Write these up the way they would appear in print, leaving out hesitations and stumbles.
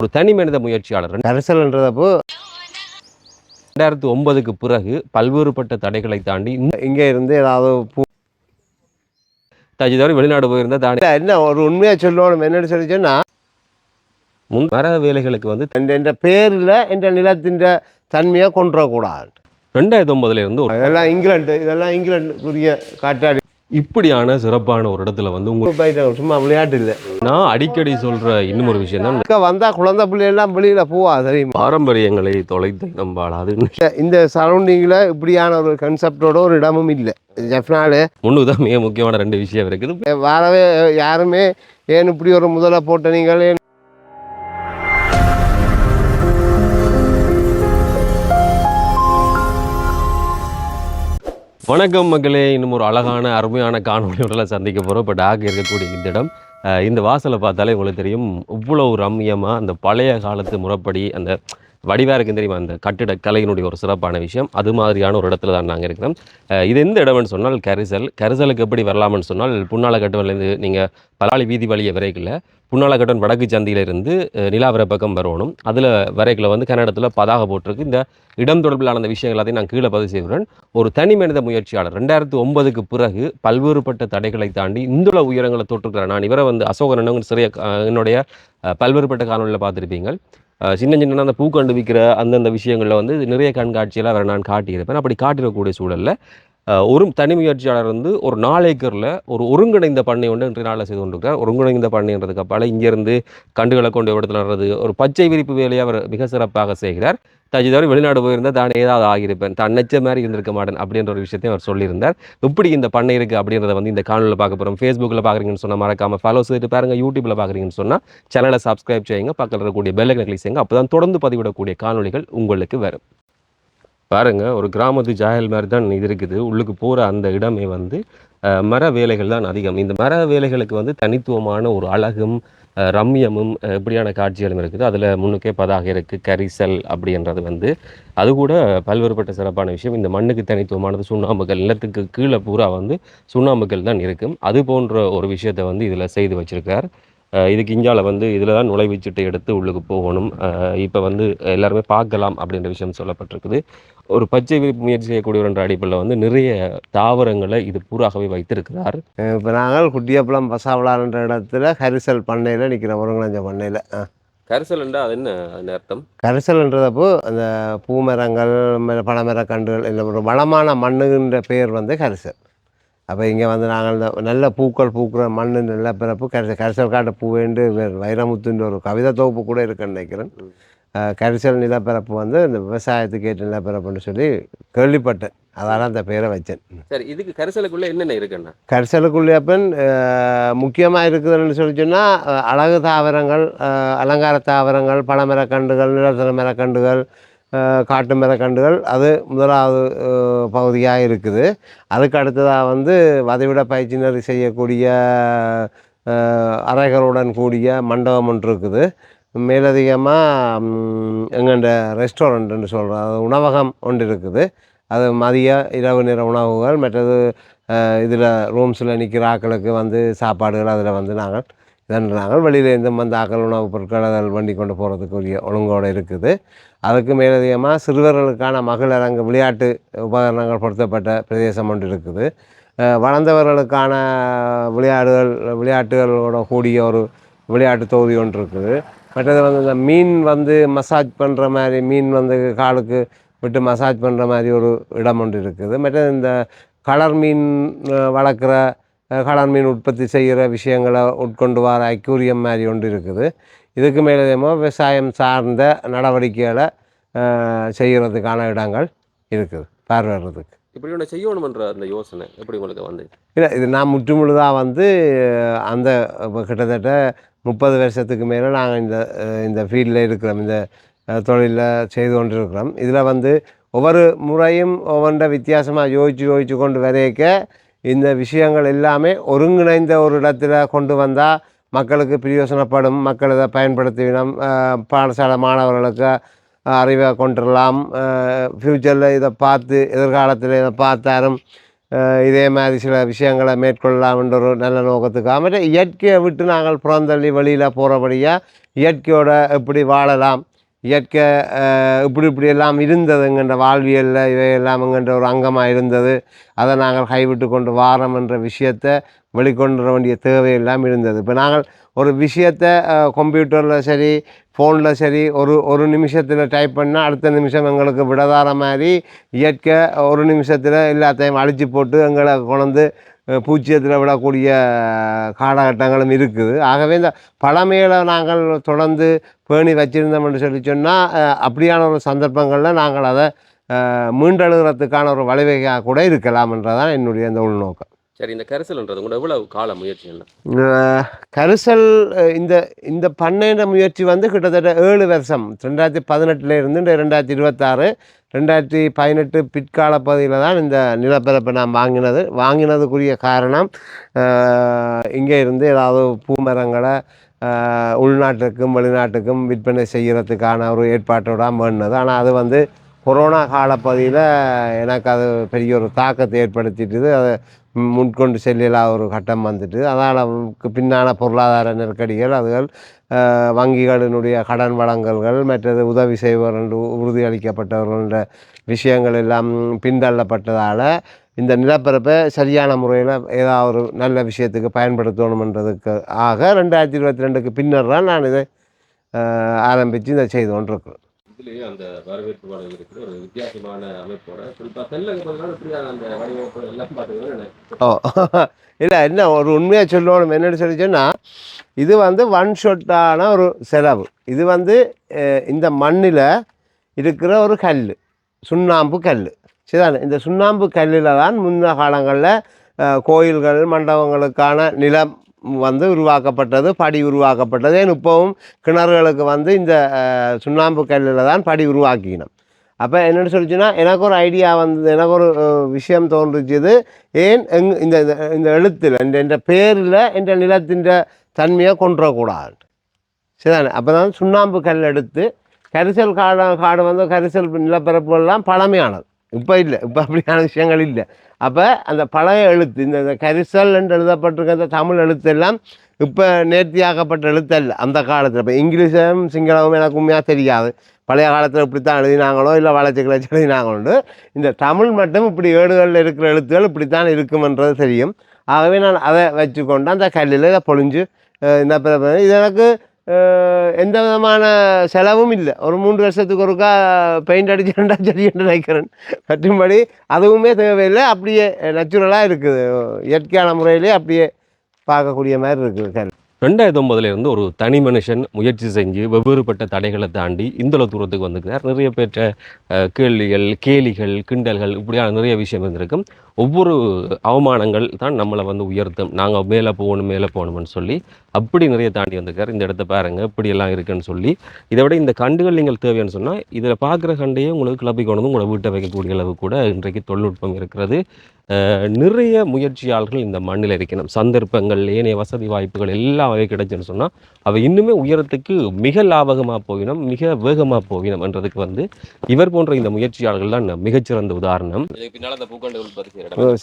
ஒரு தனி மனித முயற்சியாளர் கரிசல்ன்றதப்போ 2009க்கு பிறகு பல்வேறுபட்ட தடைகளை தாண்டி இங்கே இருந்து ஏதாவது தவிர வெளிநாடு போயிருந்தா தானே என்ன ஒரு உண்மையாக சொல்லணும் என்னென்னு சொல்லி சொன்னால் மர வேலைகளுக்கு வந்து என்ற பேரில் என்ற நிலத்தின் தன்மையை கொண்டுறக்கூடாது. 2009 இருந்து இதெல்லாம் இங்கிலாந்துக்குரிய காற்றாடி இப்படியான சிறப்பான ஒரு இடத்துல வந்து உங்களுக்கு சும்மா விளையாட்டு இல்லை. நான் அடிக்கடி சொல்ற இன்னும் ஒரு விஷயம் தான், வந்தால் குழந்தை பிள்ளையெல்லாம் வெளியில் போவா தெரியுமா, பாரம்பரியங்களை தொலைத்து நம்பாளாது. இந்த சரௌண்டிங்கில் இப்படியான ஒரு கன்செப்டோட ஒரு இடமும் இல்லை. ஜெஃப்னாலே முன்னுதான் மிக முக்கியமான 2 விஷயம் இருக்குது. வரவே யாருமே ஏன் இப்படி ஒரு முதலை போட்ட நீங்கள் வணக்கம் மக்களே, இன்னும் ஒரு அழகான அருமையான காணொலியோட சந்திக்க போகிறோம். இப்போ டாக் இருக்கக்கூடிய இந்த இடம், இந்த வாசலை பார்த்தாலே உங்களுக்கு தெரியும் இவ்வளவு ரம்யமாக அந்த பழைய காலத்து முறைப்படி அந்த வடிவாக இருக்குன்னு தெரியுமா, அந்த கட்டிடக்கலையினுடைய ஒரு சிறப்பான விஷயம். அது மாதிரியான ஒரு இடத்துல தான் நாங்கள் இருக்கிறோம். இது எந்த இடம்னு சொன்னால் கரிசலுக்கு எப்படி வரலாம்னு சொன்னால், புன்னாலக்கட்டுவன்லேருந்து நீங்கள் பலாளி வீதி வழியை விரைக்கில் புன்னாலக்கட்டன் வடக்கு சந்தியிலிருந்து நிலாவர பக்கம் வரணும். அதில் வரைக்கில் வந்து கன்னடத்தில் பதாக போட்டிருக்கு. இந்த இடம் தொடர்பிலான அந்த விஷயங்கள் எல்லாத்தையும் நான் கீழே பதிவு செய்கிறேன். ஒரு தனி மனித முயற்சியாளர் 2009க்கு பிறகு பல்வேறுபட்ட தடைகளை தாண்டி இந்துள உயரங்களை தொட்டிருக்கிறேன். நான் இவரை வந்து அசோகன் சிறிய என்னுடைய பல்வேறுபட்ட காணொலியில் பார்த்துருப்பீங்க. சின்ன அந்த பூக்கண்டு விற்கிற அந்தந்த விஷயங்களில் வந்து நிறைய கண்காட்சியெல்லாம் அவரை நான் காட்டியிருப்பேன். அப்படி காட்டிடக்கூடிய சூழலில் ஒரு தனி முயற்சியாளர் வந்து ஒரு 4 ஏக்கரில் ஒரு ஒருங்கிணைந்த பண்ணை ஒன்று இன்றைய நாளில் செய்து கொண்டிருக்கார். ஒருங்கிணைந்த பண்ணைன்றதுக்கு அப்பால் இங்கேருந்து கண்டுகளை கொண்டு இடத்துல வர்றது ஒரு பச்சை விரிப்பு வேலையை அவர் மிக சிறப்பாக செய்கிறார். தவிர வெளிநாடு போயிருந்தால் தான் ஏதாவது ஆகியிருப்பேன், தான் நினைச்ச மாதிரி இருந்திருக்க மாட்டேன் அப்படின்ற ஒரு விஷயத்தையும் அவர் சொல்லியிருந்தார். எப்படி இந்த பண்ணை இருக்குது அப்படின்றத வந்து இந்த காணொலியில் பார்க்க போகிறோம். ஃபேஸ்புக்கில் பார்க்குறீங்கன்னு சொன்னால் மறக்காமல் ஃபாலோ செய்துட்டு பாருங்கள். யூடியூப்பில் பார்க்குறீங்கன்னு சொன்னால் சேனலை சப்ஸ்கிரைப் செய்யுங்க, பக்கத்தில் இருக்கக்கூடிய பெல் ஐக்கனை கிளிக் செய்யுங்க. அப்போ தான் தொடர்ந்து பதிவிடக்கூடிய காணொலிகள் உங்களுக்கு வரும். பாருங்கள், ஒரு கிராமத்து ஜாயல் மாதிரி தான் இது இருக்குது. உள்ளுக்கு போகிற அந்த இடமே வந்து மர வேலைகள் தான் அதிகம். இந்த மர வேலைகளுக்கு வந்து தனித்துவமான ஒரு அழகும் ரம்யமும் இப்படியான காட்சிகளும் இருக்குது. அதில் முன்னுக்கே பதாக இருக்குது கரிசல் அப்படின்றது வந்து அது கூட பல்வேறுபட்ட சிறப்பான விஷயம். இந்த மண்ணுக்கு தனித்துவமானது சுண்ணாம்புகள், நிலத்துக்கு கீழே பூரா வந்து சுண்ணாம்புகள் தான் இருக்கும். அது போன்ற ஒரு விஷயத்தை வந்து இதில் செய்து வச்சுருக்கார். இதுக்கு இஞ்சால வந்து இதில் தான் நுழைவுச்சீட்டை எடுத்து உள்ளுக்கு போகணும். இப்போ வந்து எல்லாருமே பார்க்கலாம் அப்படின்ற விஷயம் சொல்லப்பட்டிருக்குது. ஒரு பச்சை விரிப்பு முயற்சி செய்யக்கூடியவர் என்ற அடிப்படையில் வந்து நிறைய தாவரங்களை இது பூராகவே வைத்திருக்கிறார். இப்போ நாங்கள் குட்டியப்பளம் பசாவளான்ற இடத்துல கரிசல் பண்ணையில் நிற்கிறோம். ஒருங்கிணைஞ்ச பண்ணையில் கரிசல்ன்றா அது என்ன அர்த்தம்? கரிசல்ன்றதப்போ அந்த பூமரங்கள் பழமரக்கன்றுகள் இல்லை ஒரு வளமான மண்ணுன்ற பெயர் வந்து கரிசல். அப்போ இங்கே வந்து நாங்கள் இந்த நல்ல பூக்கள் பூக்கிற மண் நிலப்பிறப்பு கரிசல் காட்ட பூவேண்டு வைரமுத்துன்ற ஒரு கவிதை தொகுப்பு கூட இருக்குன்னு நினைக்கிறேன். கரிசல் நிலப்பிறப்பு வந்து இந்த விவசாயத்துக்கு ஏற்ற நிலப்பிறப்புன்னு சொல்லி கேள்விப்பட்டேன். அதனால் அந்த பேரை வச்சேன். சரி, இதுக்கு கரிசலுக்குள்ளே என்னென்ன இருக்குண்ணா? கரிசலுக்குள்ளே அப்பன் முக்கியமாக இருக்குதுன்னு சொல்லி சொன்னால் அழகு தாவரங்கள், அலங்கார தாவரங்கள், பழமரக்கன்றுகள், நிலத்தன மரக்கன்றுகள், காட்டு மரக்கன்றுகள் அது முதலாவது பகுதியாக இருக்குது. அதுக்கு அடுத்ததாக வந்து வதைவிட பயிற்சியினர் செய்யக்கூடிய அறைகளுடன் கூடிய மண்டபம் ஒன்று இருக்குது. மேலதிகமாக எங்கள்ட ரெஸ்டாரண்ட்டுன்னு சொல்கிறோம், அது உணவகம் ஒன்று இருக்குது. அது மதிய இரவு நேர உணவுகள், மற்றது இதில் ரூம்ஸில் நிற்கிற ஆக்களுக்கு வந்து சாப்பாடுகள் அதில் வந்து நாங்கள் வெளியிலேருந்து வந்து ஆக்கள் உணவுப் பொருட்கள் அதில் வண்டி கொண்டு போகிறதுக்குரிய ஒழுங்கோடு இருக்குது. அதுக்கு மேலதிகமாக சிறுவர்களுக்கான மகளிரங்கு விளையாட்டு உபகரணங்கள் பொருத்தப்பட்ட பிரதேசம் ஒன்று இருக்குது. வளர்ந்தவர்களுக்கான விளையாட்டுகளோட கூடிய ஒரு விளையாட்டு தொகுதி ஒன்று இருக்குது. மற்றது வந்து இந்த மீன் வந்து மசாஜ் பண்ணுற மாதிரி, மீன் வந்து காலுக்கு விட்டு மசாஜ் பண்ணுற மாதிரி ஒரு இடம் ஒன்று இருக்குது. மற்றது இந்த கலர் மீன் வளர்க்குற, கலர் மீன் உற்பத்தி செய்கிற விஷயங்களை உட்கொண்டு வர அக்யூரியம் மாதிரி ஒன்று இருக்குது. இதுக்கு மேலதேமோ விவசாயம் சார்ந்த நடவடிக்கைகளை செய்கிறதுக்கான இடங்கள் இருக்குது பார்வையிடுறதுக்கு. இப்படி ஒன்று செய்யணுமன்ற அந்த யோசனை எப்படி உங்களுக்கு வந்து? இல்லை, இது நான் முற்றுமுழுதாக வந்து அந்த கிட்டத்தட்ட 30 வருஷத்துக்கு மேலே நாங்கள் இந்த ஃபீல்டில் இருக்கிறோம், இந்த தொழிலில் செய்து கொண்டு இருக்கிறோம். இதில் வந்து ஒவ்வொரு முறையும் ஒவ்வொன்றை வித்தியாசமாக யோசித்து கொண்டு வரைக்க இந்த விஷயங்கள் எல்லாமே ஒருங்கிணைந்த ஒரு இடத்துல கொண்டு வந்தால் மக்களுக்கு பிரயோசனப்படும். மக்கள் இதை பயன்படுத்தினோம், பாடசாலை மாணவர்களுக்கு அறிவை கொண்டுடலாம். ஃப்யூச்சரில் இதை பார்த்து எதிர்காலத்தில் இதை பார்த்தாலும் இதே மாதிரி சில விஷயங்களை மேற்கொள்ளலாம்ன்ற ஒரு நல்ல நோக்கத்துக்காக மற்ற இயற்கையை விட்டு நாங்கள் புறந்தள்ளி வெளியில் போகிறபடியாக இயற்கையோட எப்படி வாழலாம், இயற்கை இப்படி எல்லாம் இருந்ததுங்கிற வாழ்வியலில் இவையெல்லாம் என்கின்ற ஒரு அங்கமாக இருந்தது. அதை நாங்கள் கைவிட்டு கொண்டு வாரம் என்ற விஷயத்தை வெளிக்கொண்டு வர வேண்டிய தேவையெல்லாம் இருந்தது. இப்போ நாங்கள் ஒரு விஷயத்தை கம்ப்யூட்டரில் சரி ஃபோனில் சரி ஒரு நிமிஷத்தில் டைப் பண்ணால் அடுத்த நிமிஷம் எங்களுக்கு விடதார மாதிரி இயற்கை ஒரு நிமிஷத்தில் எல்லாத்தையும் அழிச்சு போட்டு எங்களை கொண்டு பூச்சியத்தில் விடக்கூடிய காலகட்டங்களும் இருக்குது. ஆகவே இந்த பழமைகளை நாங்கள் தொடர்ந்து பேணி வச்சுருந்தோம் என்று சொல்லி சொன்னால் அப்படியான ஒரு சந்தர்ப்பங்களில் நாங்கள் அதை மீண்டெழுகிறதுக்கான ஒரு வழிவகையாக கூட இருக்கலாம்ன்றதான் என்னுடைய இந்த உள்நோக்கம். சரி, இந்த கரிசல்ன்றது கூட எவ்வளவு கால முயற்சி என்ன? கரிசல் இந்த இந்த பண்ணையின முயற்சி கிட்டத்தட்ட 7 வருஷம் 2018 இருந்து 2026 2018 பிற்கால பகுதியில் தான் இந்த நிலப்பரப்பை நான் வாங்கினதுக்குரிய காரணம் இங்கே இருந்து ஏதாவது பூமரங்களை உள்நாட்டுக்கும் வெளிநாட்டுக்கும் விற்பனை செய்கிறதுக்கான ஒரு ஏற்பாட்டோட வேணுனது. ஆனால் அது கொரோனா காலப்பகுதியில் எனக்கு அது பெரிய ஒரு தாக்கத்தை ஏற்படுத்திட்டுது. அதை முன்கொண்டு செல்லலாம் ஒரு கட்டம் வந்துட்டு அதனால் பின்னான பொருளாதார நெருக்கடிகள் அதுகள் வங்கிகளினுடைய கடன் வழங்கல்கள் மற்றது உதவி செய்வர் என்று உறுதியளிக்கப்பட்டவர்கள விஷயங்கள் எல்லாம் பின்தள்ளப்பட்டதால் இந்த நிலப்பரப்பை சரியான முறையில் ஏதாவது ஒரு நல்ல விஷயத்துக்கு பயன்படுத்தணுன்றதுக்கு 2022க்கு பின்னர் தான் நான் இதை ஆரம்பித்து இதை செய்து கொண்டிருக்கிறேன். இதுலேயே அந்த வரவேற்பு வளைவு இருக்கிற ஒரு வித்தியாசமான அமைப்போட குறிப்பாக தென்னக பதினால இப்படியான அந்த வடிவமைப்பு எல்லாம் பார்த்துக்கணும். இல்லை என்ன ஒரு உண்மையாக சொல்லணும் என்னென்னு சொல்லிச்சோன்னா இது ஒன் ஷாட்டான ஒரு செலவு. இது இந்த மண்ணில் இருக்கிற ஒரு கல், சுண்ணாம்பு கல். சரிதானே? இந்த சுண்ணாம்பு கல்லில் தான் முன்ன காலங்களில் கோயில்கள் மண்டபங்களுக்கான நிலம் உருவாக்கப்பட்டது, படி உருவாக்கப்பட்டது. இப்போவும் கிணறுகளுக்கு இந்த சுண்ணாம்பு கல்லில் தான் படி உருவாக்கினோம். அப்போ என்னென்னு சொல்லிச்சுன்னா எனக்கு ஒரு ஐடியா எனக்கு ஒரு விஷயம் தோன்றுச்சுது. ஏன் இந்த இந்த எழுத்தில் என்ற பேரில் என்ற நிலத்தின் தன்மையை கொண்டுறக்கூடாது. சரிதானே? அப்போ தான் சுண்ணாம்பு கல் எடுத்து கரிசல் காடு கரிசல் நிலப்பரப்புகள்லாம் பழமையானது. இப்போ இல்லை, இப்போ அப்படியான விஷயங்கள் இல்லை. அப்போ அந்த பழைய எழுத்து இந்த கரிசல் என்று எழுதப்பட்டிருக்க அந்த தமிழ் எழுத்தெல்லாம் இப்போ நேர்த்தியாக்கப்பட்ட எழுத்தல்ல அந்த காலத்தில். இப்போ இங்கிலீஷும் சிங்களமும் எனக்கு உண்மையாக தெரியாது. பழைய காலத்தில் இப்படித்தான் எழுதினாங்களோ இல்லை வளர்ச்சி கிளச்சி எழுதினாங்களோ. இந்த தமிழ் மட்டும் இப்படி ஏடுகளில் இருக்கிற எழுத்துக்கள் இப்படித்தான் இருக்குமென்றது தெரியும். ஆகவே நான் அதை வச்சுக்கொண்டு அந்த கல்லில் இதை பொழிஞ்சு இது எனக்கு எந்த விதமான செலவும் இல்லை. ஒரு 3 வருஷத்துக்கு ஒருக்கா பெயிண்ட் அடிச்சுட்டா சரி என்று நினைக்கிறேன். மற்றும்படி அதுவுமே தேவையில்லை, அப்படியே நேச்சுரலாக இருக்குது, இயற்கையான முறையிலே அப்படியே பார்க்கக்கூடிய மாதிரி இருக்குது கல். 2009 ஒரு தனி மனுஷன் முயற்சி செஞ்சு வெவ்வேறுபட்ட தடைகளை தாண்டி இந்த தூரத்துக்கு வந்துக்கிறார். நிறைய பேற்ற கேள்விகள், கேலிகள், கிண்டல்கள் இப்படியான நிறைய விஷயம் இருந்திருக்கும். ஒவ்வொரு அவமானங்கள் தான் நம்மளை உயர்த்தும். நாங்கள் மேலே போகணும்னு சொல்லி அப்படி நிறைய தாண்டி வந்திருக்கார். இந்த இடத்த பாருங்கள் இப்படியெல்லாம் இருக்குன்னு சொல்லி. இதை விட இந்த கண்டுகள் நீங்கள் தேவைன்னு சொன்னால் இதில் பார்க்குற கண்டையே உங்களுக்கு கிளப்பி கொண்டு உங்களை வீட்டை வைக்கக்கூடிய அளவு கூட இன்றைக்கு தொழில்நுட்பம் இருக்கிறது. நிறைய முயற்சியாளர்கள் இந்த மண்ணில் இருக்கணும். சந்தர்ப்பங்கள், ஏனைய வசதி வாய்ப்புகள் எல்லாம் அவை கிடைச்சுன்னு சொன்னால் அவை இன்னுமே உயரத்துக்கு மிக லாபகமாக போகணும், மிக வேகமாக போகணும் என்றதுக்கு இவர் போன்ற இந்த முயற்சியாளர்கள் தான் மிகச்சிறந்த உதாரணம். பின்னால் அந்த பூக்கண்டு உற்பத்தி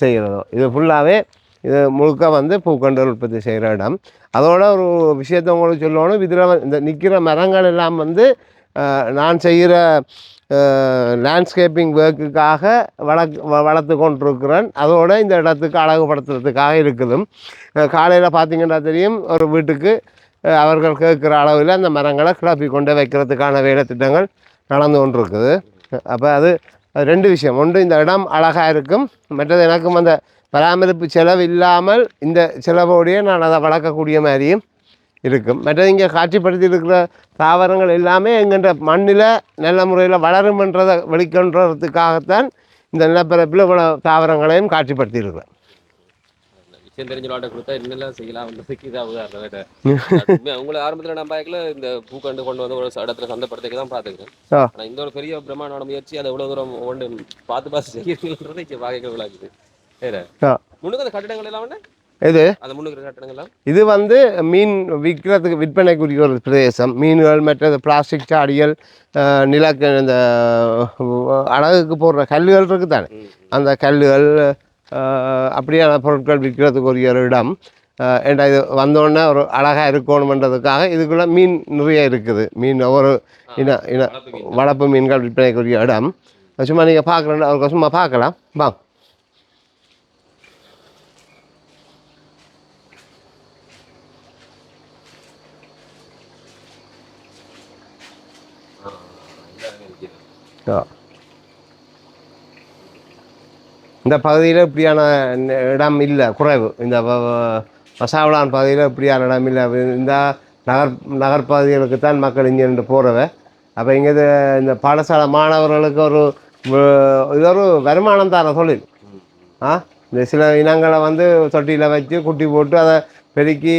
செய்கிறதோ இது ஃபுல்லாகவே இது முழுக்க பூக்கண்டு உற்பத்தி செய்கிற இடம். அதோட ஒரு விஷயத்தை உங்களுக்கு சொல்லணும். இதில் இந்த நிற்கிற மரங்கள் எல்லாம் நான் செய்கிற லேண்ட்ஸ்கேப்பிங் ஒர்க்குக்காக வளர்த்து கொண்டிருக்கிறேன். அதோடு இந்த இடத்துக்கு அழகுபடுத்துறதுக்காக இருக்குது. காலையில் பார்த்திங்கன்னா தெரியும், ஒரு வீட்டுக்கு அவர்கள் கேட்குற அளவில் அந்த மரங்களை கிளப்பி கொண்டு வைக்கிறதுக்கான வேலை திட்டங்கள் நடந்து கொண்டிருக்குது. அப்போ அது 2 விஷயம். ஒன்று, இந்த இடம் அழகாக இருக்கும். மற்றது எனக்கும் அந்த பராமரிப்பு செலவு இல்லாமல் இந்த செலவோடையே நான் அதை வளர்க்கக்கூடிய மாதிரியும் இருக்கும். மற்றது இங்கே காட்சிப்படுத்தி இருக்கிற தாவரங்கள் எல்லாமே எங்கள்கிட்ட மண்ணில் நல்ல முறையில் வளரும்ன்றதை வெளிக்கொண்டுறதுக்காகத்தான் இந்த நிலப்பரப்பில் இவ்வளோ தாவரங்களையும் காட்சிப்படுத்தி இருக்கிறேன். விஷயம் தெரிஞ்ச கொடுத்தா என்னெல்லாம் செய்யலாம் உங்களை ஆரம்பத்தில் நான் பார்க்கல இந்த பூக்கண்டு கொண்டு ஒரு இடத்துல சந்தைப்படுத்திக்கு தான் பார்த்துக்கிறேன். ஆனால் இந்த ஒரு பெரிய பிரம்மாண்டமான முயற்சி அதை எவ்வளோ தூரம் ஒன்று பார்த்து செய்யறதுன்றதை இங்கே பார்க்க விளாக்குது. வேறு முன்னுக்கு அந்த கட்டிடங்கள் எல்லாம் இது இது மீன் விற்கிறதுக்கு விற்பனைக்குரிய ஒரு பிரதேசம். மீன்கள், மற்றது பிளாஸ்டிக் சாடிகள், நிலக்க இந்த அழகுக்கு போடுற கல்லுகள் இருக்குது தானே, அந்த கல்லுகள், அப்படியான பொருட்கள் விற்கிறதுக்குரிய ஒரு இடம். ஏன்டா இது வந்தோடனே ஒரு அழகாக இருக்கணுமென்றதுக்காக இதுக்குள்ளே மீன் நிறைய இருக்குது. மீன் ஒவ்வொரு இன வளர்ப்பு மீன்கள் விற்பனைக்குரிய இடம். சும்மா நீங்கள் பார்க்கலன்னா அவருக்கு சும்மா பார்க்கலாம். வா. இந்த பகுதியில் இப்படியான இடம் இல்லை, குறைவு. இந்த மசாவளான் பகுதியில் இப்படியான இடம் இல்லை. இந்த நகர்பகுதிகளுக்கு தான் மக்கள் இங்கே இருந்து போகிறவ. அப்போ இங்கே இந்த பாடசாலை மாணவர்களுக்கு இது ஒரு வருமானம் தர தொழில். இந்த சில இனங்களை வந்து தொட்டியில் வச்சு குட்டி போட்டு அதை பெருக்கி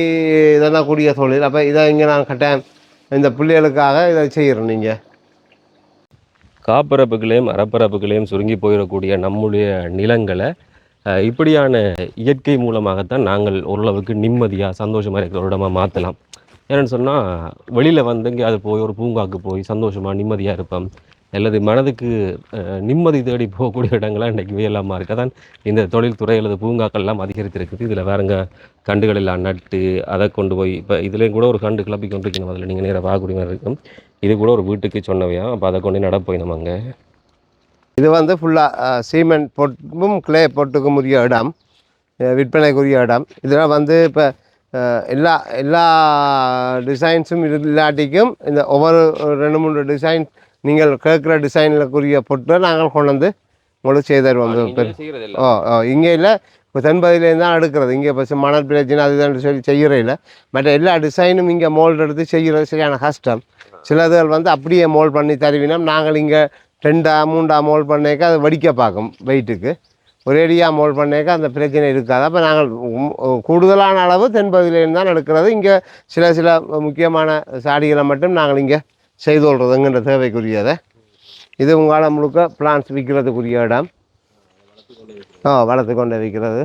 இதெல்லாம் கூடிய தொழில். அப்போ இதை இங்கே நான் கட்டேன் இந்த பிள்ளைகளுக்காக இதை செய்கிறோம். நீங்கள் காப்பரப்புகளையும் அறப்பரப்புகளையும் சுருங்கி போயிடக்கூடிய நம்முடைய நிலங்களை இப்படியான இயற்கை மூலமாகத்தான் நாங்கள் ஓரளவுக்கு நிம்மதியாக சந்தோஷமாக இருக்கிற ஒரு இடமா மாற்றலாம். ஏன்னு சொன்னால் வெளியில் வந்து இங்கே அது போய் ஒரு பூங்காவுக்கு போய் சந்தோஷமாக நிம்மதியாக இருப்போம். அல்லது மனதுக்கு நிம்மதி தேடி போகக்கூடிய இடங்கள்லாம் இன்றைக்கி வேலாமா இருக்குது. அதான் இந்த தொழில்துறை அல்லது பூங்காக்கள்லாம் அதிகரித்திருக்குது. இதில் வேறுங்க கண்டுகள் எல்லாம் நட்டு அதை கொண்டு போய் இப்போ இதுலேயும் கூட ஒரு கண்டு கிளப்பி கொண்டு இருக்கணும். அதில் நீங்கள் நேராக பார்க்கக்கூடிய மாதிரி இருக்கும். இது கூட ஒரு வீட்டுக்கு சொன்னவையா. அப்போ அதை கொண்டு நடப்போய் நம்ம அங்கே இது வந்து ஃபுல்லாக சீமெண்ட் போட்டும் கிளே போட்டுக்கும் உரிய இடம், விற்பனைக்குரிய இடம். இதெல்லாம் வந்து இப்போ எல்லா டிசைன்ஸும் இல்லாட்டிக்கும் இந்த ஒவ்வொரு 2-3 டிசைன் நீங்கள் கேட்குற டிசைனுக்குரிய பொருட்களை நாங்கள் கொண்டு வந்து உங்களுக்கு செய்து தருவோம். இங்கே இல்லை, இப்போ தென்பகுதியிலேருந்து தான் எடுக்கிறது. இங்கே இப்போ மணல் பிரச்சனை அதுதான் சொல்லி செய்கிற இல்லை. மற்ற எல்லா டிசைனும் இங்கே மோல்டு எடுத்து செய்கிறது சரியான கஷ்டம். சிலதுகள் வந்து அப்படியே மோல்ட் பண்ணி தருவினோம். நாங்கள் இங்கே 2-3 மோல்ட் பண்ணேக்க அது வடிக்க பார்க்கும் வெயிட்டுக்கு. ஒரேடியாக மோல்ட் பண்ணேக்க அந்த பிரச்சனை இருக்காது. அப்போ நாங்கள் கூடுதலான அளவு தென்பகுதியிலேருந்து தான் எடுக்கிறது. இங்கே சில முக்கியமான சாடிகளை மட்டும் நாங்கள் இங்கே செய்து கொள்றதுங்கிற தேவைக்குரியதை. இது உங்களால் முழுக்க பிளான்ஸ் விற்கிறதுக்குரிய இடம். வளர்த்து கொண்டு விற்கிறது.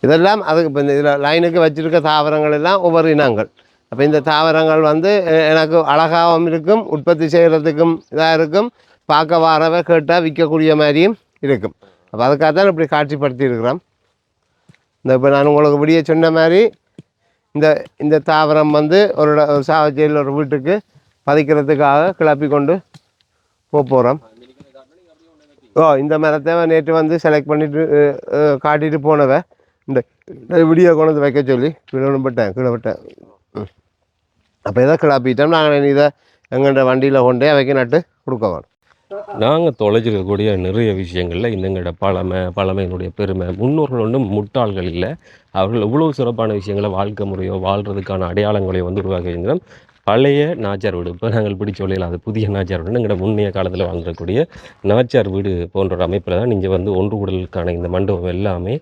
இதெல்லாம் அதுக்கு இப்போ இந்த இதில் லைனுக்கு வச்சுருக்க தாவரங்கள் எல்லாம் ஒவ்வொரு இனங்கள். அப்போ இந்த தாவரங்கள் வந்து எனக்கு அழகாகவும் இருக்கும், உற்பத்தி செய்கிறதுக்கும் இதாக இருக்கும், பார்க்க வரவை கேட்டால் விற்கக்கூடிய மாதிரியும் இருக்கும். அப்போ அதுக்காக தான் இப்படி காட்சிப்படுத்தி இருக்கிறோம். இந்த இப்போ நான் உங்களுக்கு இப்படியே சொன்ன மாதிரி இந்த தாவரம் வந்து ஒரு சாவச்சேரியில் ஒரு வீட்டுக்கு பதிக்கிறதுக்காக கிளப்பி கொண்டு போகிறோம். இந்த மரத்தை நேற்று வந்து செலக்ட் பண்ணிட்டு காட்டிட்டு போனவ இந்த வீடியோ கொண்டு வந்து வைக்க சொல்லி கீழே விட்டேன். அப்போ இதை கிளப்பிட்டோம். நாங்கள் இதை எங்கள்கிட்ட வண்டியில் கொண்டே அவைக்கு நட்டு கொடுக்க வேணும். நாங்கள் தொலைச்சிருக்கக்கூடிய நிறைய விஷயங்களில் எங்களோட பழமையினுடைய பெருமை. முன்னோர்கள் ஒன்றும் முட்டாள்கள் இல்லை. அவர்கள் எவ்வளோ சிறப்பான விஷயங்களை வாழ்க்கை முறையோ வாழ்கிறதுக்கான அடையாளங்களையோ வந்து உருவாக்கி வச்சுருந்தோம். பழைய நாச்சார் வீடு, இப்போ நாங்கள் பிடிச்ச வழியில் அது புதிய நாச்சார் வீடு, எங்களோட முன்னைய காலத்தில் வாழ்ந்துக்கூடிய நாச்சார் வீடு போன்ற ஒரு அமைப்பில் தான் நீங்கள் வந்து ஒன்று கூடலுக்கான இந்த மண்டபம் எல்லாமே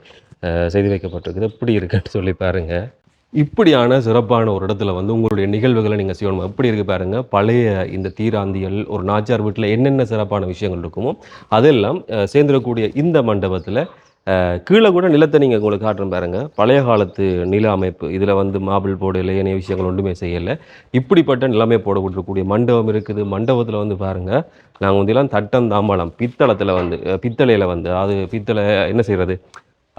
செய்து வைக்கப்பட்டிருக்குது. எப்படி இருக்குன்னு சொல்லி பாருங்கள். இப்படியான சிறப்பான ஒரு இடத்துல வந்து உங்களுடைய நிகழ்வுகளை நீங்கள் செய்யணும். எப்படி இருக்குது பாருங்கள். பழைய இந்த தீராந்தியல் ஒரு நாச்சார் வீட்டில் என்னென்ன சிறப்பான விஷயங்கள் இருக்குமோ அதெல்லாம் சேர்ந்துடக்கூடிய இந்த மண்டபத்தில் கீழே கூட நிலத்தை நீங்கள் உங்களுக்கு காட்டுறேன் பாருங்கள். பழைய காலத்து நில அமைப்பு. இதில் வந்து மாபிள் போடல ஏனைய விஷயங்கள் ஒன்றுமே செய்யலை. இப்படிப்பட்ட நிலைமை போடப்பட்டிருக்கக்கூடிய மண்டபம் இருக்குது. மண்டபத்தில் வந்து பாருங்கள், நாங்கள் வந்து தட்டம் தாம்பாளம் பித்தளையில் வந்து அது பித்தளை என்ன செய்கிறது,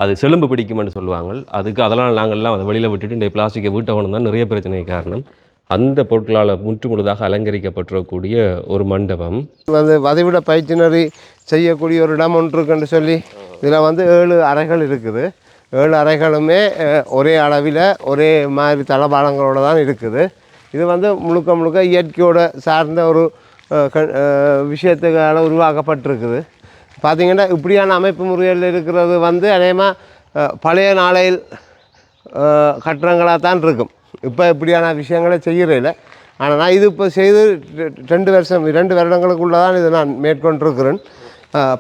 அது செலும்பு பிடிக்குமென்னு சொல்லுவாங்க. அதெல்லாம் நாங்கள்லாம் அதை வெளியில் விட்டுட்டு இந்த பிளாஸ்டிக்கை வீட்டை கொண்டு தான் நிறைய பிரச்சனை காரணம். அந்த பொருட்களால் முழுதாக அலங்கரிக்கப்பட்டிருக்கக்கூடிய ஒரு மண்டபம் வந்து வதைவிட பயிற்சினரி செய்யக்கூடிய ஒரு இடம் ஒன்று இருக்குன்னு சொல்லி இதில் வந்து 7 அறைகள் இருக்குது. 7 அறைகளுமே ஒரே அளவில் ஒரே மாதிரி தளபாடங்களோடு தான் இருக்குது. இது வந்து முழுக்க இயற்கையோட சார்ந்த ஒரு விஷயத்துக்கான உருவாக்கப்பட்டிருக்குது. பார்த்திங்கன்னா இப்படியான அமைப்பு முறையில் இருக்கிறது வந்து அநேகமாக பழைய நாளையில் கட்டடங்களாக தான் இருக்கும். இப்போ இப்படியான விஷயங்களை செய்கிறதில்ல. ஆனால் நான் இது இப்போ செய்து 2 வருடங்களுக்குள்ளே தான் இதை நான் மேற்கொண்டிருக்கிறேன்.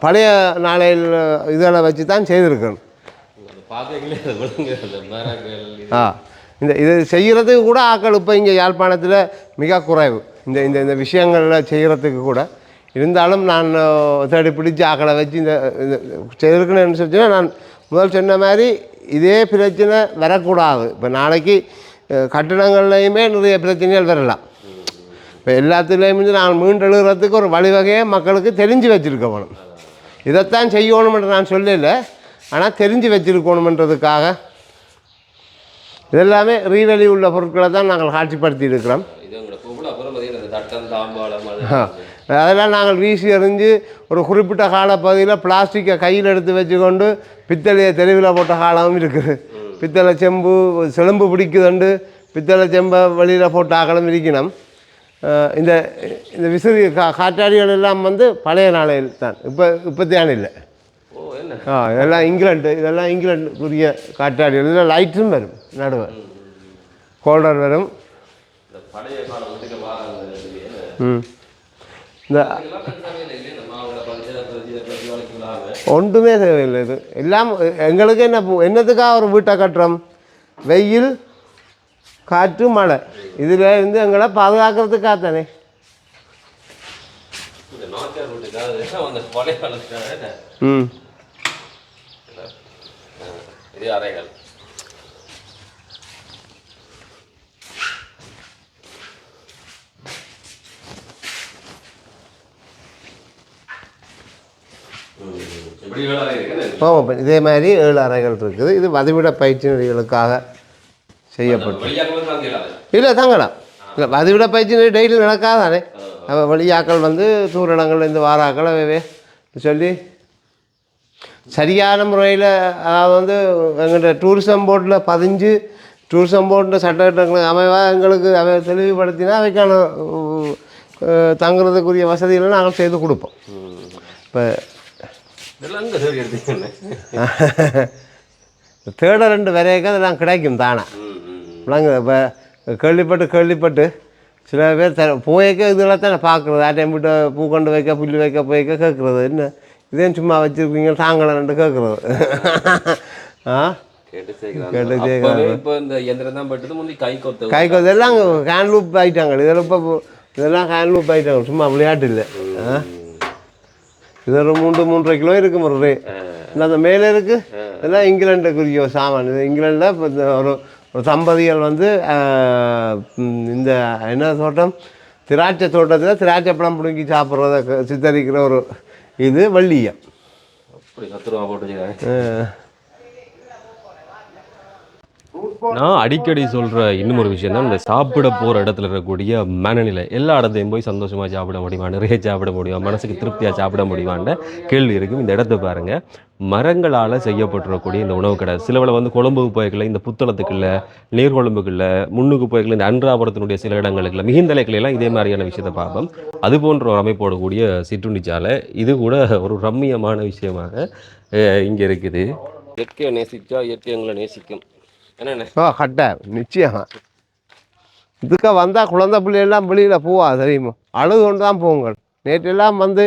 பழைய நாளையில் இதெல்லாம் வச்சு தான் செய்திருக்கிறேன். இது செய்கிறதுக்கு கூட ஆக்கள் இப்போ இங்கே யாழ்ப்பாணத்தில் மிக குறைவு. இந்த விஷயங்களில் செய்கிறதுக்கு கூட இருந்தாலும் நான் தேடி பிடிச்சி ஆக்களை வச்சு இந்த செய்திருக்கணும்னு சொல்லிச்சுன்னா நான் முதல் சொன்ன மாதிரி இதே பிரச்சனை வரக்கூடாது. இப்போ நாளைக்கு கட்டிடங்கள்லையுமே நிறைய பிரச்சனைகள் வரலாம். இப்போ எல்லாத்துலேயும் வந்து நான் மீண்டெழுகிறதுக்கு ஒரு வழிவகையை மக்களுக்கு தெரிஞ்சு வச்சுருக்க வேணும். இதைத்தான் செய்யணுமென்று நான் சொல்லலை, ஆனால் தெரிஞ்சு வச்சுருக்கணுமென்றதுக்காக இதெல்லாமே ரீவெலி உள்ள பொருட்களை தான் நாங்கள் காட்சிப்படுத்தி இருக்கிறோம். அதெல்லாம் நாங்கள் வீசி எறிஞ்சு ஒரு குறிப்பிட்ட காலப்பகுதியில் பிளாஸ்டிக்கை கையில் எடுத்து வச்சுக்கொண்டு பித்தளையை தெருவில் போட்ட காலமும் இருக்குது. பித்தளை செம்பு செலும்பு பிடிக்குதுண்டு பித்தளை செம்பை வெளியில் போட்ட ஆக்களும் இருக்கணும். இந்த இந்த விசிறி காற்றாடிகள் எல்லாம் வந்து பழைய நாளையில் தான், இப்போத்தியான இல்லை. இதெல்லாம் இங்கிலாண்டுக்குரிய காற்றாடிகள். இதில் லைட்டும் வரும், நடுவர் ஹோல்டர் வரும். இந்த ஒன்றுமே தேவையில்லை. இது எல்லாம் எங்களுக்கு என்னத்துக்காக ஒரு வீட்டை கட்டுறோம்? வெயில், காற்று, மழை, இதில் இருந்து எங்களை பாதுகாக்கிறதுக்காக தானே. இதே மாதிரி 7 அறைகள் இருக்குது. இது வதிவிட பயிற்சிகளுக்காக செய்யப்பட்டு இல்லை தங்கலாம். இல்லை வதிவிட பயிற்சி டெய்லி நடக்காதானே. வழியாக்கள் வந்து தூரடங்கள்லேருந்து வாராக்கள் சொல்லி சரியான முறையில், அதாவது வந்து எங்கள்கிட்ட டூரிசம் போர்டில் 15 டூரிசம் போர்டில் சட்டத்திட்டங்களுக்கு அமைவாக எங்களுக்கு அவை தெளிவுபடுத்தினா அவைக்கான தங்குறதுக்குரிய வசதிகளை நாங்கள் செய்து கொடுப்போம். இப்போ தேட 2 வரைக்கும் அதெல்லாம் கிடைக்கும் தானே விளங்கு. இப்போ கேள்விப்பட்டு சில பேர் போய்க்க இதெல்லாம் தானே பார்க்குறது. ஆட்டையம் விட்டு பூ கொண்டு வைக்க புல்லு வைக்க போய்க்க கேட்குறது. என்ன இதே சும்மா வச்சுருக்கீங்க தாங்களை 2 கேட்குறது. கை கொத்து எல்லாம் ஹேண்ட் லூப் ஆகிட்டாங்க. இதெல்லாம் ஹேண்ட் லூப் ஆகிட்டாங்க, சும்மா விளையாட்டு இல்லை. இது ஒரு 3-3.5 கிலோ இருக்கும் ஒரு அந்த மேலே இருக்குது. இதெல்லாம் இங்கிலாண்டுக்குரிய சாமான். இது இங்கிலாண்டில் இப்போ ஒரு தம்பதிகள் வந்து இந்த என்ன தோட்டம், திராட்சை தோட்டத்தில் திராட்சை பழம் பிடுங்கி சாப்பிட்றத சித்தரிக்கிற ஒரு இது வள்ளியம். நான் அடிக்கடி சொல்கிற இன்னும் ஒரு விஷயம் தான், இந்த சாப்பிட போகிற இடத்துல இருக்கக்கூடிய மனநிலை. எல்லா இடத்தையும் போய் சந்தோஷமாக சாப்பிட முடியுமா, நிறைய சாப்பிட முடியுமா, மனசுக்கு திருப்தியாக சாப்பிட முடியுமான்ற கேள்வி இருக்கும். இந்த இடத்த பாருங்கள், மரங்களால் செய்யப்பட்டிருக்கக்கூடிய இந்த உணவு கடை. சிலவில் வந்து கொழம்பு போய்க்கல, இந்த புத்தளத்துக்குள்ள, நீர்கொழும்புக்குள்ள, முன்னுக்கு போய்க்கல, இந்த அன்றாபுரத்தினுடைய சில இடங்களுக்குள்ள, மிகுந்தலைகளெல்லாம் இதே மாதிரியான விஷயத்தை பார்ப்போம். அது போன்ற ஒரு அமைப்போடு கூடிய சிற்றுண்டிச்சாலை. இது கூட ஒரு ரம்மியமான விஷயமாக இங்கே இருக்குது. இயற்கையை நேசித்தா இயற்கை எங்களை நேசிக்கும். கட்ட நிச்சயம். இதுக்காக வந்தால் குழந்தை பிள்ளையெல்லாம் வெளியில் போவா தெரியுமா, அழுது கொண்டு தான் போங்கள். நேற்றெல்லாம் வந்து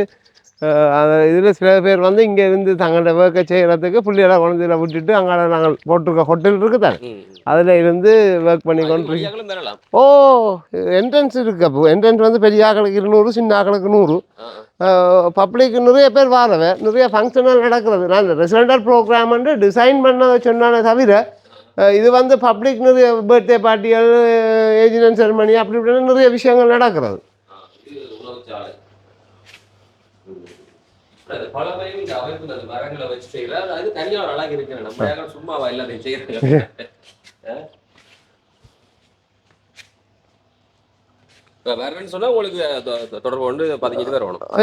இதில் சில பேர் வந்து இங்கே இருந்து தங்களோட வேர்க்கை செய்கிறதுக்கு பிள்ளையெல்லாம் குழந்தையில விட்டுட்டு அங்கே நாங்கள் போட்டிருக்க ஹோட்டல் இருக்குதானே, அதில் இருந்து ஒர்க் பண்ணி கொண்டு. ஓ என்ட்ரன்ஸ் இருக்கு. அப்போ என்ட்ரன்ஸ் வந்து பெரிய ஆக்களுக்கு 200, சின்ன ஆக்களுக்கு 100. பப்ளிக்கு நிறைய பேர் வாரவை, நிறைய ஃபங்க்ஷனல் நடக்கிறது. நான் ரெசிடென்டல் ப்ரோக்ராம் வந்து டிசைன் பண்ண சொன்னானே தவிர இது வந்து பப்ளிக் நிறைய பர்த்டே பார்ட்டிகள், ஏஜ்மெண்ட் செரமனி அப்படி இப்படின்னு நிறைய விஷயங்கள் நடக்கிறது.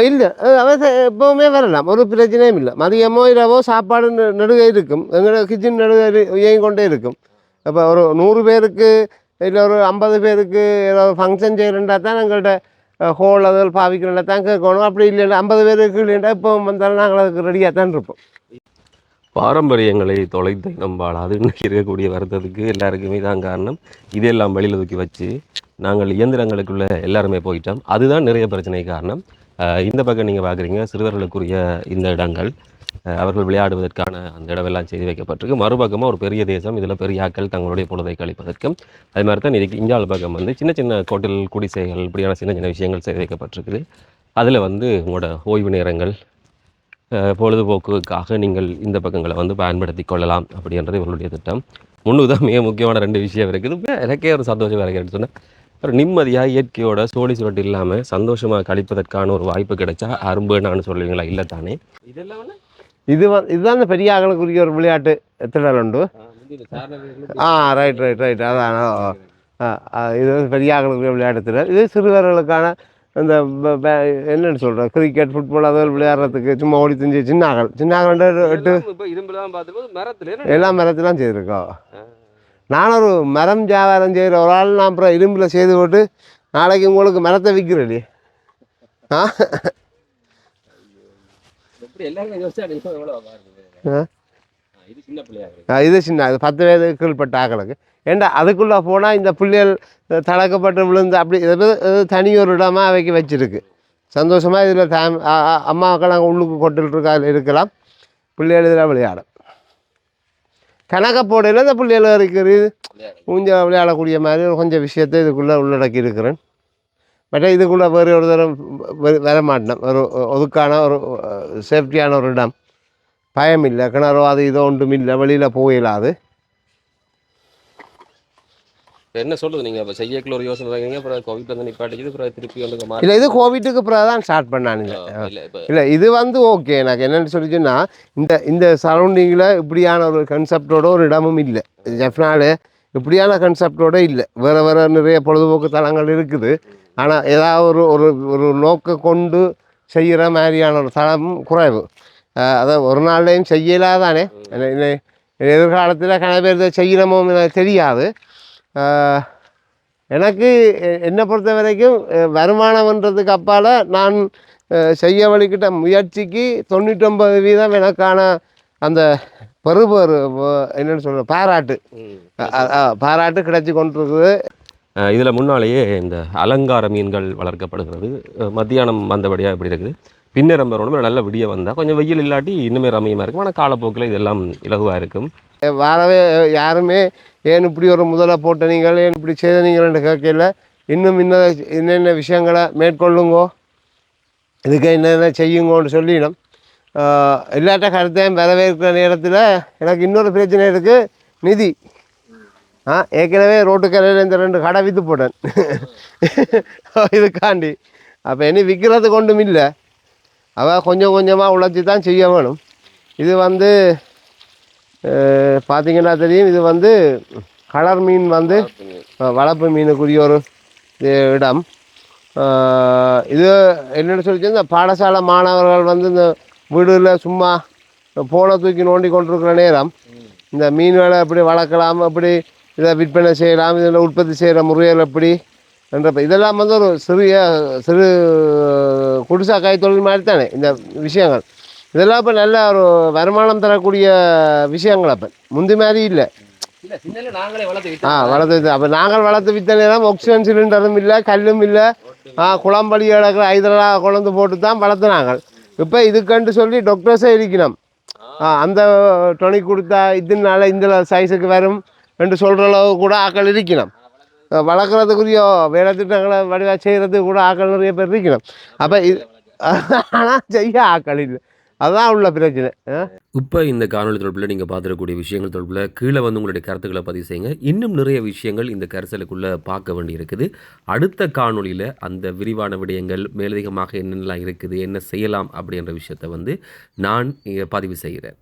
இல்லை எப்பவுமே வரலாம், ஒரு பிரச்சனையும் இல்லை. மதியமோ இரவோ சாப்பாடு நடுவே இருக்கும். எங்களோட கிச்சன் நடுவே இயங்கி கொண்டே இருக்கும். இப்போ ஒரு 100 பேருக்கு இல்லை ஒரு 50 பேருக்கு ஏதாவது ஃபங்க்ஷன் செய்கிறேன்டா தான் எங்கள்கிட்ட ஹோல் அதில் பாவிக்கிறேன்டா தான் கேட்கணும். அப்படி இல்லைன்னா 50 பேருக்கு இல்லைண்டா இப்போ வந்தாலும் நாங்கள் அதுக்கு ரெடியாக தான் இருப்போம். பாரம்பரியங்களை தொலைத்து நம்பால் அது இன்னைக்கு இருக்கக்கூடிய வருத்தத்துக்கு எல்லாருக்குமே தான் காரணம். இதெல்லாம் வெளியில் தூக்கி வச்சு நாங்கள் இயந்திரங்களுக்குள்ளே எல்லாருமே போயிட்டோம். அதுதான் நிறைய பிரச்சனை காரணம். இந்த பக்கம் நீங்கள் பார்க்குறீங்க சிறுவர்களுக்குரிய இந்த இடங்கள், அவர்கள் விளையாடுவதற்கான அந்த இடமெல்லாம் செய்து வைக்கப்பட்டிருக்கு. மறுபக்கமாக ஒரு பெரிய தேசம், இதில் பெரிய ஆக்கள் தங்களுடைய பொழுதை கழிப்பதற்கும். அது மாதிரி தான் இதுக்கு இந்தியாவில் பக்கம் வந்து சின்ன சின்ன ஹோட்டல், குடிசைகள், இப்படியான சின்ன சின்ன விஷயங்கள் செய்து வைக்கப்பட்டிருக்குது. அதில் வந்து உங்களோட ஓய்வு நேரங்கள், பொழுதுபோக்குக்காக நீங்கள் இந்த பக்கங்களை வந்து பயன்படுத்தி கொள்ளலாம் அப்படின்றது இவர்களுடைய திட்டம். முன்னுக்கு தான் மிக முக்கியமான 2 விஷயம் இருக்குது. எனக்கே ஒரு சந்தோஷம் இருக்குன்னு சொன்னால், ஒரு நிம்மதியாக இயற்கையோட சோழி சுரட்டு இல்லாமல் சந்தோஷமாக கழிப்பதற்கான ஒரு வாய்ப்பு கிடைச்சா அரும்புன்னு சொல்லுவீங்களா? இல்லை தானே? இதெல்லாம் இதுதான் இந்த பெரிய ஆக்களுக்குரிய ஒரு விளையாட்டு திடல் உண்டு. ரைட் ரைட் ரைட் அதான். இது வந்து பெரிய ஆக்களுக்குரிய விளையாட்டு திடல். இது சிறுவர்களுக்கான இந்த என்னென்னு சொல்கிறேன், கிரிக்கெட் ஃபுட்பால் அதில் விளையாடுறதுக்கு சும்மா ஓடி திஞ்சு சின்ன ஆக்கள் 8 எல்லாம் மரத்துலாம் செய்திருக்கோம். நான் ஒரு மரம் வியாபாரம் செய்கிற ஒரு ஆள். நான் அப்புறம் இரும்பில் செய்து போட்டு நாளைக்கு உங்களுக்கு மரத்தை விற்கிறேன். இது சின்ன, அது 10 வயதுக்கு கீழ்பட்ட ஆக்களுக்கு. ஏண்டா அதுக்குள்ளே போனால் இந்த பிள்ளைகள் தடக்கப்பட்டு விழுந்து அப்படி தனி ஒரு இடமா அவைக்கு வச்சிருக்கு. சந்தோஷமாக இதில் அம்மாக்கள் அங்கே உள்ளுக்கு கொட்டுருக்கா இருக்கலாம். பிள்ளைகள் இதில் விளையாடும். கணக்க போடையில் இந்த பிள்ளைகள் இருக்கிறது கொஞ்சம் விளையாடக்கூடிய மாதிரி கொஞ்சம் விஷயத்தை இதுக்குள்ளே உள்ளடக்கி இருக்கிறேன். பட் இதுக்குள்ளே வேறு ஒரு தரம் வர மாட்டேன். ஒரு ஒதுக்கான ஒரு சேஃப்டியான ஒரு இடம், பயம் இல்லை, கிணறோ அது இதோ ஒன்றும் இல்லை, வெளியில் போயிடாது. என்ன சொல்லுது நீங்கள் இப்போ செய்யக்குள்ள ஒரு யோசனை வைக்கிறீங்க, அப்புறம் கோவிட் வந்து நிப்பாட்டிக்குது, அப்புறம் திருப்பி வந்து இல்லை இது கோவிட்டுக்கு பிறகு தான் ஸ்டார்ட் பண்ணானுங்க. இல்லை இது வந்து ஓகே. எனக்கு என்னென்னு சொல்லிச்சுன்னா இந்த சரௌண்டிங்கில் இப்படியான ஒரு கன்செப்டோட ஒரு இடமும் இல்லை. ஜெஃப்னாலே இப்படியான கன்செப்டோடு இல்லை. வேறு வேறு நிறைய பொழுதுபோக்கு தளங்கள் இருக்குது. ஆனால் ஏதாவது ஒரு ஒரு ஒரு நோக்க கொண்டு செய்கிற மாதிரியான ஒரு தளம் குறைவு. அதான் ஒரு நாள்லையும் செய்யலாதானே. எதிர்காலத்தில் கன பேர் செய்யணுமோ எனக்கு தெரியாது. எனக்கு என்னை பொறுத்த வரைக்கும் வருமானம்ன்றதுக்கு அப்பால் நான் செய்ய வழிக்கிட்ட முயற்சிக்கு 99% எனக்கான அந்த என்னென்னு சொல்கிற பாராட்டு கிடைச்சி கொண்டிருக்குது. இதில் முன்னாலேயே இந்த அலங்கார மீன்கள் வளர்க்கப்படுகிறது. மத்தியானம் வந்தபடியாக இப்படி இருக்குது. பின்னரம் வரணும், நல்ல விடிய வந்தால் கொஞ்சம் வெயில் இல்லாட்டி இன்னுமே ரம்மியமாக இருக்கும். ஆனால் காலப்போக்கில் இதெல்லாம் இலகுவாக இருக்கும். வாரவே யாருமே ஏன் இப்படி ஒரு முதலை போட்ட நீங்கள், ஏன் இப்படி செய்த நீங்கள் கேட்கல. இன்னும் என்னென்ன விஷயங்களை மேற்கொள்ளுங்கோ, இதுக்கு என்னென்ன செய்யுங்கோன்னு சொல்லிடும். எல்லாட்ட கருத்தையும் வரவேற்கிற நேரத்தில் எனக்கு இன்னொரு பிரச்சனை இருக்குது, நிதி. ஏற்கனவே ரோட்டுக்கரையில் இந்த 2 கடை விற்று போட்டேன் இதுக்காண்டி. அப்போ இனி விற்கிறது கொண்டும் இல்லை. அவள் கொஞ்சம் கொஞ்சமாக உழைச்சி தான் செய்ய வேணும். இது வந்து பார்த்திங்கன்னா தெரியும், இது வந்து கலர் மீன் வந்து வளர்ப்பு மீனுக்குரிய ஒரு இடம். இது என்னென்னு சொல்லிச்சு, இந்த பாடசாலை மாணவர்கள் வந்து இந்த வீடுகளில் சும்மா போனை தூக்கி நோண்டி கொண்டிருக்கிற நேரம் இந்த மீன்களை எப்படி வளர்க்கலாம், எப்படி இதை விற்பனை செய்யலாம், இதில் உற்பத்தி செய்கிற முறைகள் எப்படி என்ற இதெல்லாம் வந்து ஒரு சிறு குடிசா கைத்தொழில் மாதிரி தானே இந்த விஷயங்கள். இதெல்லாம் இப்போ நல்ல ஒரு வருமானம் தரக்கூடிய விஷயங்கள். அப்போ முந்தி மாதிரி இல்லை. வளர்த்து அப்போ நாங்கள் வளர்த்து விற்ற நேரம் ஆக்சிஜன் சிலிண்டரும் இல்லை, கல்லும் இல்லை, குளம்படி கிடக்கிற ஐதரலாக கொண்டு போட்டு தான் வளர்த்துனாங்க. இப்போ இதுக்கண்டு சொல்லி டாக்டர்ஸே இருக்கணும். அந்த டொனிக் கொடுத்தா இதனால இந்த சைஸுக்கு வரும் என்று சொல்கிற அளவு கூட ஆக்கள் இருக்கணும். வளர்க்குறதுக்குரிய வேலை திட்டங்களை வடிவாக செய்கிறதுக்கு கூட ஆக்கள் நிறைய பேர் இருக்கணும். அப்போ இது ஆனால் செய்ய ஆக்கள் இல்லை. அதுதான் உள்ள பிரச்சனை. இப்போ இந்த காணொலி தொடர்பில் நீங்கள் பார்த்துடக்கூடிய விஷயங்கள் தொடர்பில் கீழே வந்து உங்களுடைய கருத்துக்களை பதிவு செய்யுங்க. இன்னும் நிறைய விஷயங்கள் இந்த கரிசலுக்குள்ளே பார்க்க வேண்டி இருக்குது. அடுத்த காணொலியில் அந்த விரிவான விடயங்கள் மேலதிகமாக என்னென்னலாம் இருக்குது, என்ன செய்யலாம் அப்படின்ற விஷயத்தை வந்து நான் பதிவு செய்கிறேன்.